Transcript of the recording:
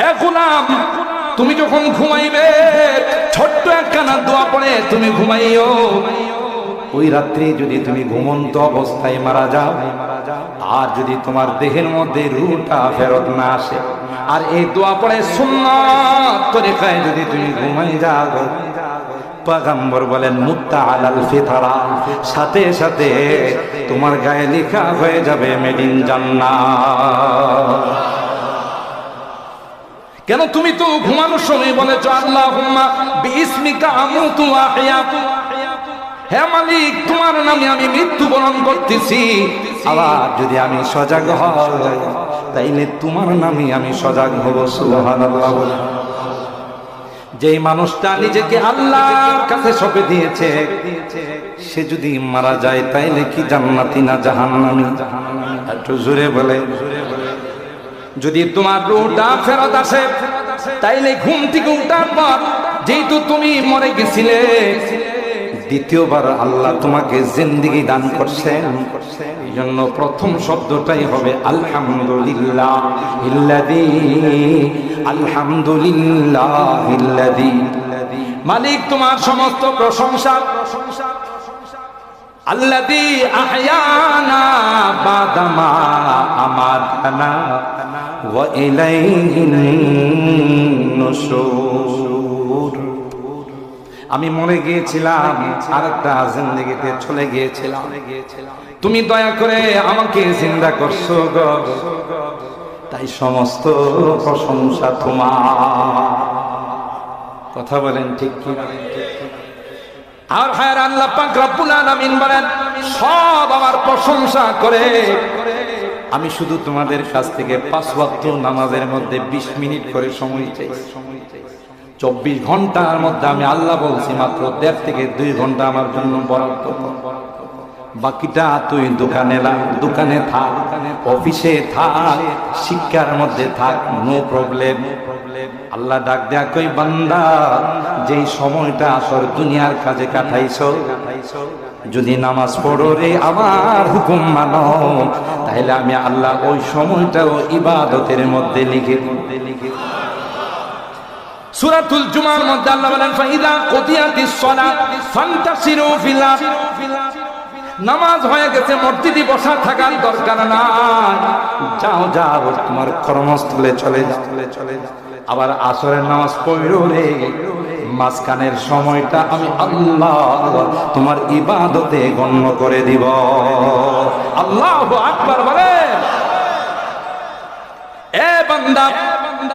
হে গোলাম, তুমি যখন ঘুমাইবে ছোট্ট একখানা দোয়া পড়ে তুমি ঘুমাইও। ওই রাত্রে যদি তুমি ঘুমন্ত অবস্থায় মারা যাও, আর যদি তোমার দেহের মধ্যে রূহটা ফেরত না আসে, আর এই দোয়া পড়ে সুন্নাত তরিকায় যদি তুমি ঘুমাই যাও, পয়গম্বর বলেন মুত্তা আলাল ফিতরা, সাথে সাথে তোমার গায়ে লেখা হয়ে যাবে মেড ইন জান্নাত। কেন তুমি তো ঘুমানোর সময় বলেছো আল্লাহুম্মা বিইসমিকা আমুতু ওয়া আহইয়া, হে মালিক তোমার নামে আমি মৃত্যুবরণ করতেছি। আবার যদি আমি সজাগ হই তাইলে তোমার নামে আমি সজাগ হব। সুবহানাল্লাহ। যেই মানুষটা নিজেকে আল্লাহর কাছে সঁপে দিয়েছে, সে যদি মারা যায় তাইলে কি জান্নাতি না জাহান্নামী? একটু জোরে বলে। যদি তোমার রূহটা ফেরত আসে তাইলে ঘুম থেকে উঠার পর যেহেতু তুমি মরে গেছিলে, দ্বিতীয়বার আল্লাহ তোমাকে জিন্দেগি দান করছেন, এই জন্য প্রথম শব্দটাই হবে আলহামদুলিল্লাহ ইল্লাযী, আলহামদুলিল্লাহ ইল্লাযী। মালিক তোমার সমস্ত প্রশংসা, আল্লাযী আহয়ানা বাদামা আমাতানা ওয়া ইলাইহিন নুশুর। আমি মরে গিয়েছিলাম, আরেকটা জিন্দেগিতে চলে গিয়েছিলাম, তুমি দয়া করে আমাকে জিন্দা করছো গো, তাই সমস্ত প্রশংসা তোমার। কথা বলেন ঠিক কি? আর হায় আল্লাহ পাক রব্বুল আলামিন বলেন সব আমার প্রশংসা করে, আমি শুধু তোমাদের কাছ থেকে 5 ওয়াক্ত নামাজের মধ্যে 20 মিনিট করে সময় চাই। 24 ঘন্টার মধ্যে আমি আল্লাহ বলছি মাত্র 1.5 থেকে 2 ঘন্টা আমার জন্য বরাদ্দ, বাকিটা তুই দোকানে থাক, অফিসে থাক, শিক্ষার মধ্যে থাক, নো প্রবলেম। আল্লাহ ডাক দেয়া কই বান্দা, যেই সময়টা আসর দুনিয়ার কাজে কাটাইছো, যদি নামাজ পড়ো রে আমার হুকুম মানো, তাহলে আমি আল্লাহ ওই সময়টাও ইবাদতের মধ্যে লিখে সূরাতুল জুমার মধ্যে আল্লাহ বলেন ফাইদা কুদিয়াতিস সালাত ফান্তাসিরু ফিল আরদ। নামাজ হয়ে গেছে, মসজিদে বসা থাকার দরকার নাই, যাও যাও তোমার কর্মস্থলে চলে যাও। আবার আসরের নামাজ পড়ো রে, মাঝখানের সময়টা আমি আল্লাহ তোমার ইবাদতে গণ্য করে দিব। আল্লাহু আকবার বলে। এ বান্দা